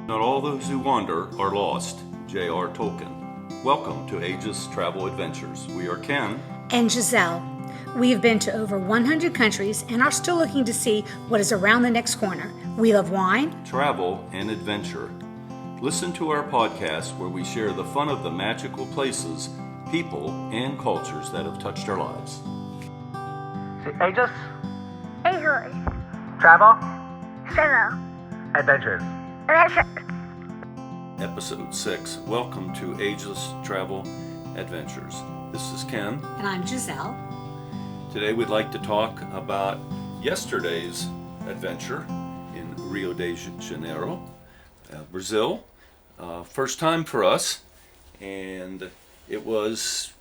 Not all those who wander are lost. J.R. Tolkien. Welcome to Aegis Travel Adventures. We are Ken and Gisele. We have been to over 100 countries and are still looking to see what is around the next corner. We love wine, travel, and adventure. Listen to our podcast where we share the fun of the magical places, people, and cultures that have touched our lives. Aegis, Aegis, travel, travel, adventures. Episode 6. Welcome to Aegis Travel Adventures. This is Ken. And I'm Gisele. Today we'd like to talk about yesterday's adventure in Rio de Janeiro, Brazil. First time for us, and it was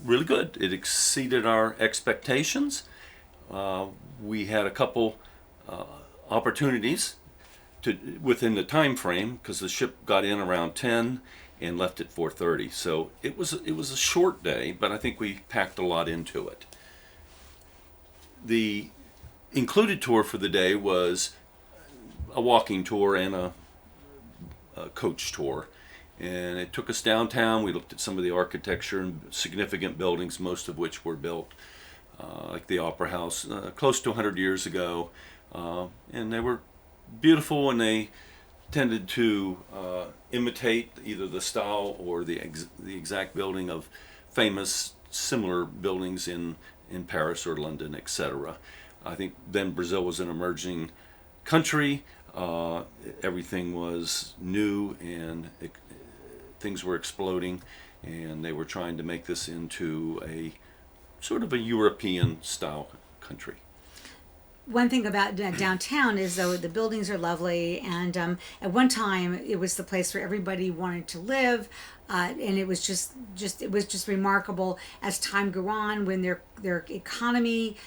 really good. It exceeded our expectations. We had a couple opportunities within the time frame, because the ship got in around 10 and left at 4:30. So it was a short day, but I think we packed a lot into it. The included tour for the day was a walking tour and a coach tour, and it took us downtown. We looked at some of the architecture and significant buildings, most of which were built like the Opera House close to 100 years ago, and they were beautiful, and they tended to imitate either the style or the exact building of famous similar buildings in Paris or London, etc. I think then Brazil was an emerging country. Everything was new, and things were exploding, and they were trying to make this into a sort of a European style country. One thing about downtown is, though, the buildings are lovely, and at one time it was the place where everybody wanted to live, and it was just remarkable. As time grew on, when their economy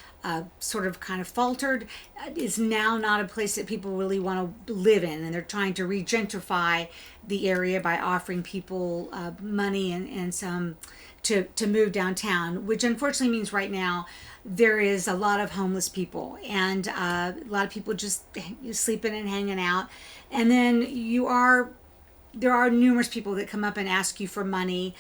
sort of kind of faltered, is now not a place that people really want to live in, and they're trying to regentrify the area by offering people money and some to move downtown, which unfortunately means right now there is a lot of homeless people, and a lot of people just sleeping and hanging out. And then there are numerous people that come up and ask you for money,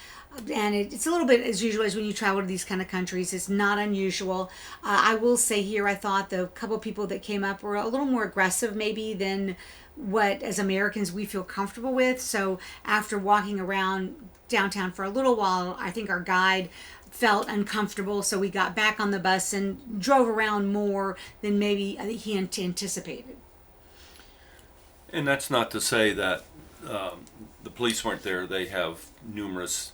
and it's a little bit as usual as when you travel to these kind of countries. It's not unusual. I will say here, I thought the couple of people that came up were a little more aggressive maybe than what as Americans we feel comfortable with. So after walking around downtown for a little while, I think our guide felt uncomfortable, so we got back on the bus and drove around more than maybe he anticipated. And that's not to say that the police weren't there. They have numerous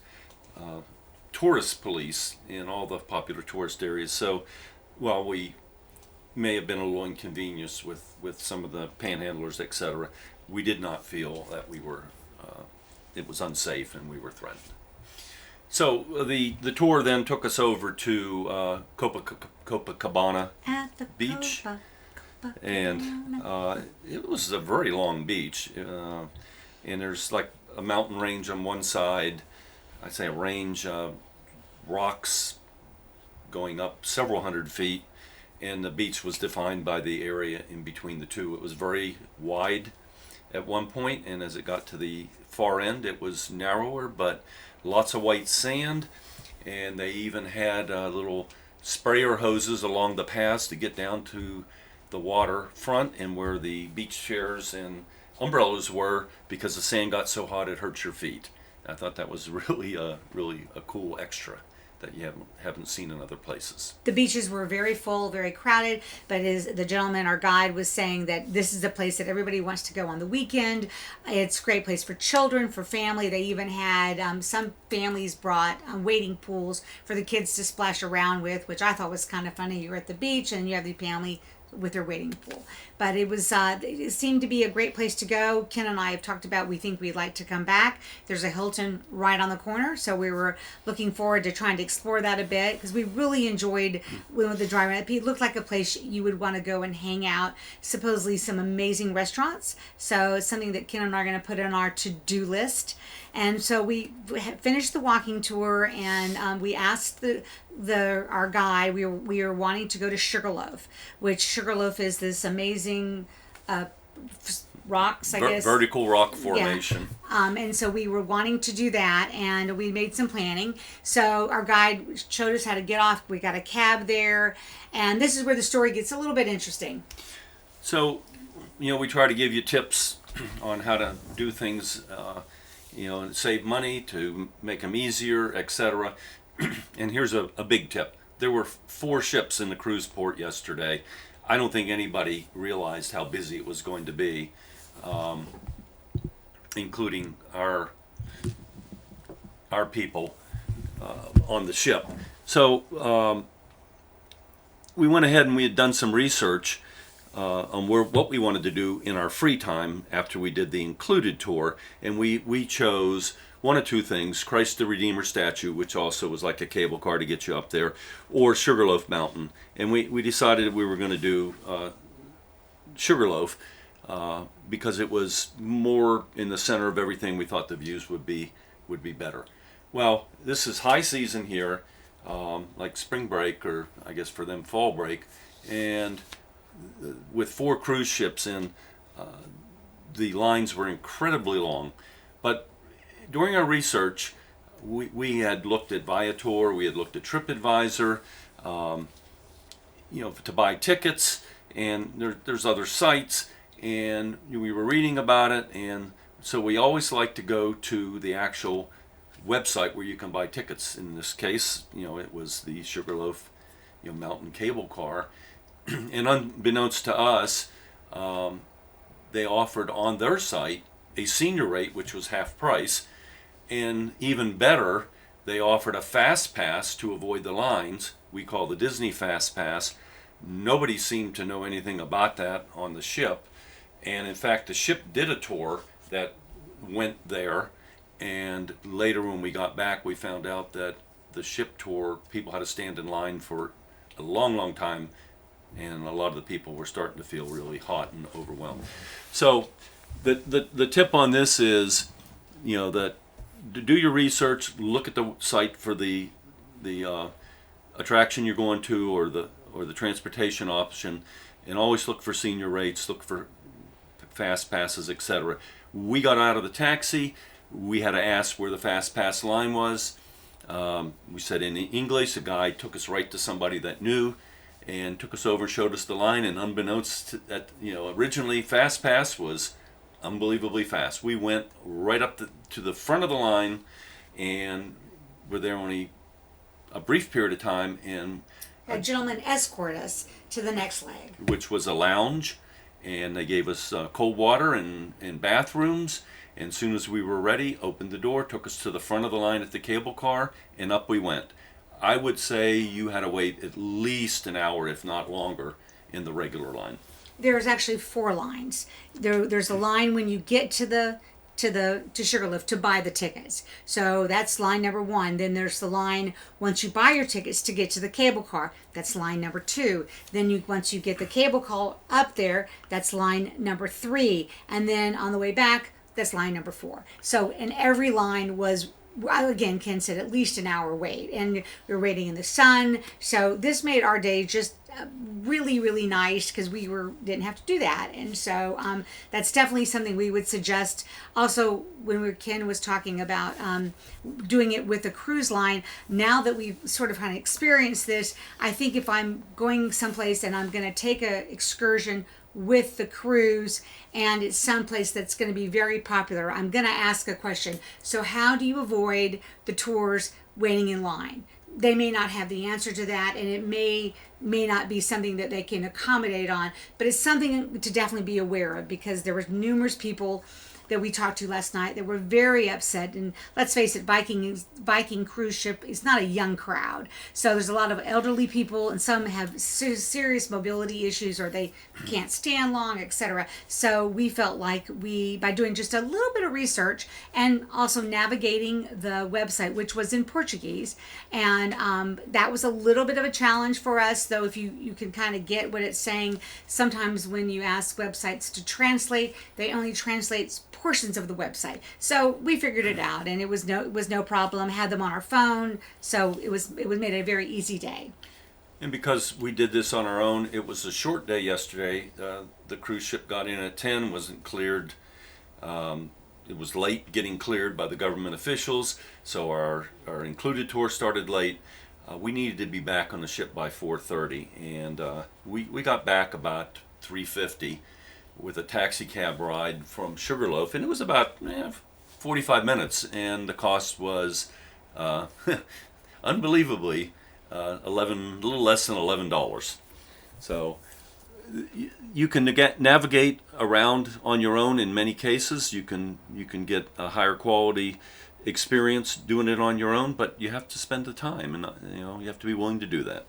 tourist police in all the popular tourist areas. So while we may have been a little inconvenienced with some of the panhandlers, etc., we did not feel that we were it was unsafe and we were threatened. So the tour then took us over to Copacabana beach, and it was a very long beach, and there's like a mountain range on one side. I'd say a range of rocks going up several hundred feet, and the beach was defined by the area in between the two. It was very wide at one point, and as it got to the far end it was narrower, but lots of white sand, and they even had little sprayer hoses along the paths to get down to the water front and where the beach chairs and umbrellas were, because the sand got so hot it hurt your feet. I thought that was really a cool extra that you haven't seen in other places. The beaches were very full, very crowded, but as the gentleman, our guide, was saying that this is a place that everybody wants to go on the weekend. It's a great place for children, for family. They even had some families brought wading pools for the kids to splash around with, which I thought was kind of funny. You're at the beach and you have the family with their wading pool. But it was it seemed to be a great place to go. Ken and I have talked about, we think we'd like to come back. There's a Hilton right on the corner, so we were looking forward to trying to explore that a bit, because we really enjoyed the drive. It looked like a place you would want to go and hang out. Supposedly some amazing restaurants, so it's something that Ken and I are going to put on our to-do list. And so we finished the walking tour, and we asked our guide. We were wanting to go to Sugarloaf, which Sugarloaf is this amazing rocks, I guess. Vertical rock formation. And so we were wanting to do that, and we made some planning. So our guide showed us how to get off. We got a cab there, and this is where the story gets a little bit interesting. So, we try to give you tips on how to do things, and save money, to make them easier, etc. And here's a big tip. There were 4 ships in the cruise port yesterday. I don't think anybody realized how busy it was going to be, including our people on the ship. So we went ahead and we had done some research on what we wanted to do in our free time after we did the included tour, and we chose one of 2 things: Christ the Redeemer statue, which also was like a cable car to get you up there, or Sugarloaf Mountain. And we decided we were going to do Sugarloaf because it was more in the center of everything. We thought the views would be better. Well, this is high season here, like spring break, or I guess for them fall break, and with 4 cruise ships in, the lines were incredibly long. But during our research, we had looked at Viator, we had looked at TripAdvisor, to buy tickets, and there's other sites, and we were reading about it, and so we always like to go to the actual website where you can buy tickets. In this case, it was the Sugarloaf, mountain cable car, and unbeknownst to us, they offered on their site a senior rate, which was half price. And even better, they offered a fast pass to avoid the lines. We call the Disney Fast Pass. Nobody seemed to know anything about that on the ship. And in fact, the ship did a tour that went there. And later when we got back, we found out that the ship tour, people had to stand in line for a long, long time. And a lot of the people were starting to feel really hot and overwhelmed. So the tip on this is, that do your research, look at the site for the attraction you're going to, or the transportation option, and always look for senior rates, look for fast passes, etc. We got out of the taxi. We had to ask where the fast pass line was. We said in English. The guy took us right to somebody that knew, and took us over, showed us the line. And unbeknownst to that, originally fast pass was unbelievably fast. We went right up to the front of the line, and were there only a brief period of time, and A gentleman escorted us to the next leg, which was a lounge, and they gave us cold water and bathrooms. And as soon as we were ready, opened the door, took us to the front of the line at the cable car, and up we went. I would say you had to wait at least an hour, if not longer, in the regular line. There's actually 4 lines. There's a line when you get to Sugarloaf to buy the tickets. So that's line number 1. Then there's the line once you buy your tickets to get to the cable car. That's line number 2. Then once you get the cable car up there, that's line number 3. And then on the way back, that's line number 4. So in every line was, again, Ken said at least an hour wait, and we were waiting in the sun. So this made our day just really, really nice, because we didn't have to do that. And so that's definitely something we would suggest. Also, when Ken was talking about doing it with a cruise line, now that we've sort of kind of experienced this, I think if I'm going someplace and I'm going to take an excursion with the cruise, and it's someplace that's going to be very popular, I'm going to ask a question. So how do you avoid the tours waiting in line? They may not have the answer to that, and it may not be something that they can accommodate on, but it's something to definitely be aware of, because there were numerous people that we talked to last night that were very upset. And let's face it, Viking cruise ship is not a young crowd. So there's a lot of elderly people, and some have serious mobility issues, or they can't stand long, etc. So we felt like by doing just a little bit of research, and also navigating the website, which was in Portuguese, and that was a little bit of a challenge for us, though if you can kind of get what it's saying. Sometimes when you ask websites to translate, they only translate portions of the website. So we figured it out, and it was no problem. Had them on our phone, so it was made a very easy day. And because we did this on our own, it was a short day yesterday. The cruise ship got in at 10, wasn't cleared. It was late getting cleared by the government officials, so our included tour started late. We needed to be back on the ship by 4:30, and we got back about 3:50 with a taxi cab ride from Sugarloaf, and it was about 45 minutes, and the cost was unbelievably a little less than $11. So you can navigate around on your own in many cases. You can get a higher quality experience doing it on your own, but you have to spend the time, and you have to be willing to do that.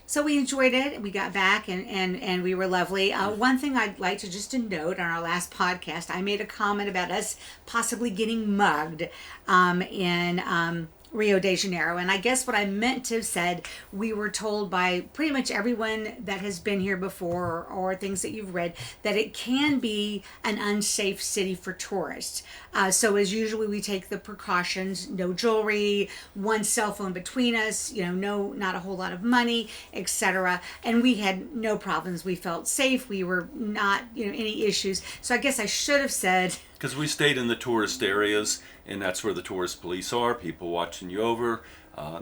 So we enjoyed it. We got back and we were lovely. One thing I'd like to just to note on our last podcast, I made a comment about us possibly getting mugged in Rio de Janeiro. And I guess what I meant to have said, we were told by pretty much everyone that has been here before or things that you've read, that it can be an unsafe city for tourists. So as usual, we take the precautions, no jewelry, one cell phone between us, not a whole lot of money, etc. And we had no problems. We felt safe. We were not, any issues. So I guess I should have said, because we stayed in the tourist areas, and that's where the tourist police are, people watching you over.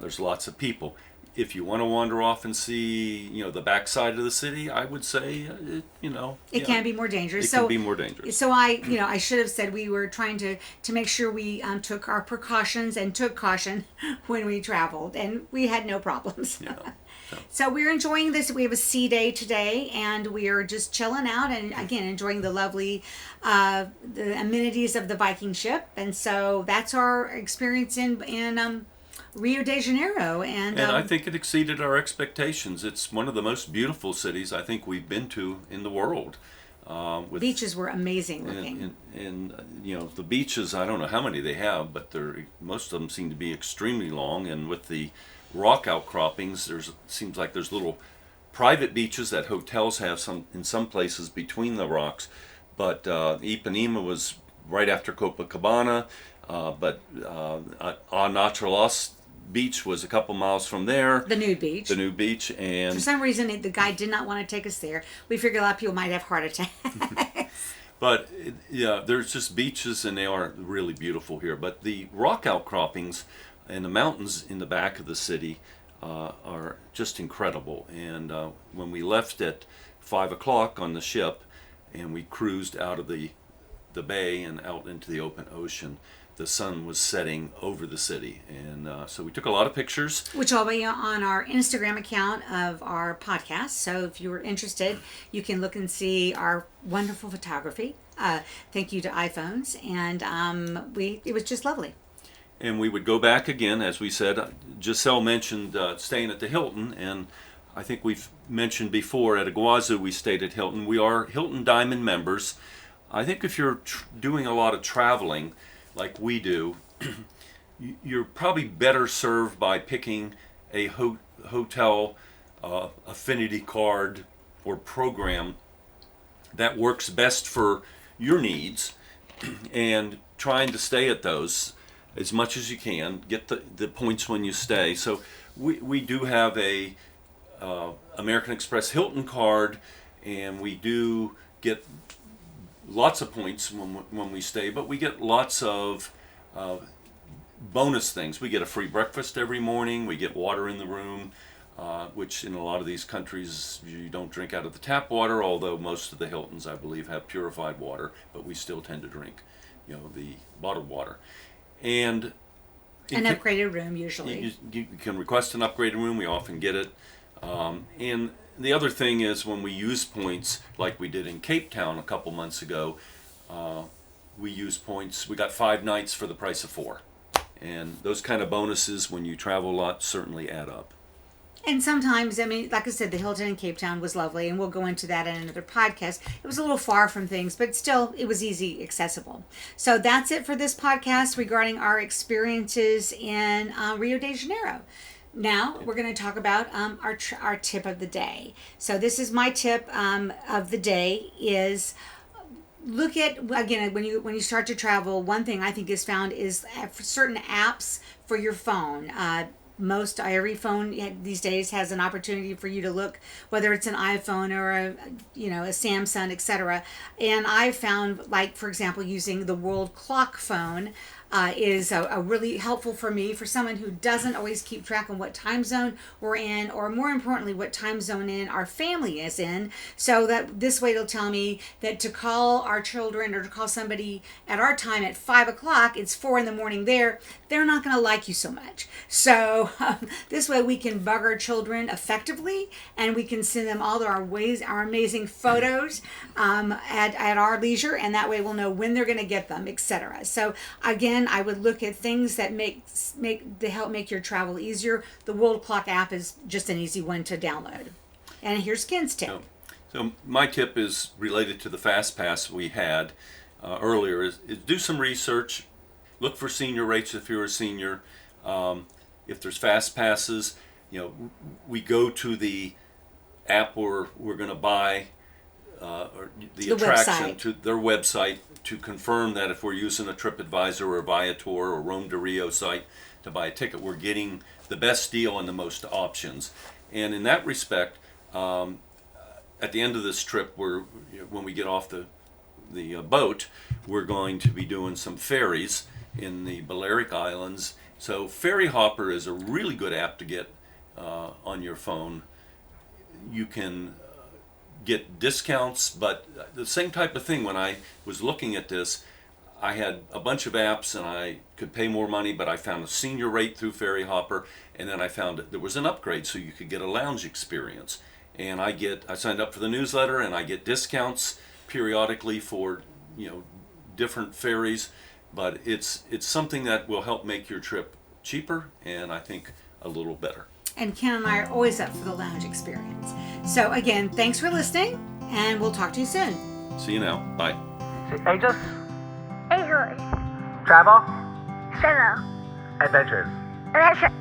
There's lots of people. If you want to wander off and see, the backside of the city, I would say, it can be more dangerous. It can be more dangerous. So I should have said we were trying to make sure we took our precautions and took caution when we traveled, and we had no problems. So we're enjoying this. We have a sea day today, and we are just chilling out and again enjoying the lovely the amenities of the Viking ship. And so that's our experience in Rio de Janeiro. And I think it exceeded our expectations. It's one of the most beautiful cities I think we've been to in the world. Beaches were amazing looking. And the beaches, I don't know how many they have, but most of them seem to be extremely long. And with the rock outcroppings, seems like there's little private beaches that hotels have in some places between the rocks. But Ipanema was right after Copacabana, but Naturalist Beach was a couple miles from there. The nude beach. And for some reason the guy did not want to take us there. We figured a lot of people might have heart attacks. But there's just beaches, and they are really beautiful here. But the rock outcroppings and the mountains in the back of the city are just incredible. And when we left at 5 o'clock on the ship, and we cruised out of the bay and out into the open ocean, the sun was setting over the city. And so we took a lot of pictures. Which will be on our Instagram account of our podcast. So if you were interested, you can look and see our wonderful photography. Thank you to iPhones. And it was just lovely. And we would go back again, as we said. Gisele mentioned staying at the Hilton, and I think we've mentioned before at Iguazu we stayed at Hilton. We are Hilton Diamond members. I think if you're doing a lot of traveling like we do, you're probably better served by picking a hotel affinity card or program that works best for your needs and trying to stay at those as much as you can, get the points when you stay. So we do have a American Express Hilton card, and we do get lots of points when we stay, but we get lots of bonus things. We get a free breakfast every morning, we get water in the room, which in a lot of these countries you don't drink out of the tap water, although most of the Hiltons I believe have purified water, but we still tend to drink the bottled water. And an upgraded room usually. You can request an upgraded room. We often get it. And the other thing is when we use points, like we did in Cape Town a couple months ago, we use points. We got 5 nights for the price of 4. And those kind of bonuses when you travel a lot certainly add up. And sometimes, like I said, the Hilton in Cape Town was lovely, and we'll go into that in another podcast. It was a little far from things, but still, it was easy accessible. So that's it for this podcast regarding our experiences in Rio de Janeiro. Now, we're going to talk about our tip of the day. So this is my tip of the day is look at, again, when you start to travel, one thing I think is found is certain apps for your phone. most every phone these days has an opportunity for you to look, whether it's an iPhone or a Samsung, etc. And I found, like, for example, using the World Clock phone is a really helpful for me, for someone who doesn't always keep track of what time zone we're in, or more importantly, what time zone in our family is in. So that this way it'll tell me that to call our children or to call somebody at our time at 5 o'clock, it's 4 in the morning there, they're not going to like you so much. So this way we can bug our children effectively, and we can send them all our amazing photos at our leisure, and that way we'll know when they're going to get them, etc. So again, I would look at things that help make your travel easier. The World Clock app is just an easy one to download. And here's Ken's tip. So my tip is related to the Fast Pass we had earlier. Is do some research. Look for senior rates if you're a senior. If there's Fast Passes, we go to the app where we're going to buy or the attraction website. to their website to confirm that if we're using a TripAdvisor or Viator or Rome to Rio site to buy a ticket, we're getting the best deal and the most options. And in that respect, at the end of this trip, when we get off the boat, we're going to be doing some ferries in the Balearic Islands. So Ferry Hopper is a really good app to get on your phone. You can get discounts, but the same type of thing. When I was looking at this, I had a bunch of apps and I could pay more money, but I found a senior rate through Ferry Hopper, and then I found there was an upgrade so you could get a lounge experience. And I signed up for the newsletter, and I get discounts periodically for different ferries, but it's something that will help make your trip cheaper and I think a little better. And Ken and I are always up for the lounge experience. So again, thanks for listening, and we'll talk to you soon. See you now. Bye. Angels, A horse. travel, Sugar adventures. Loaf.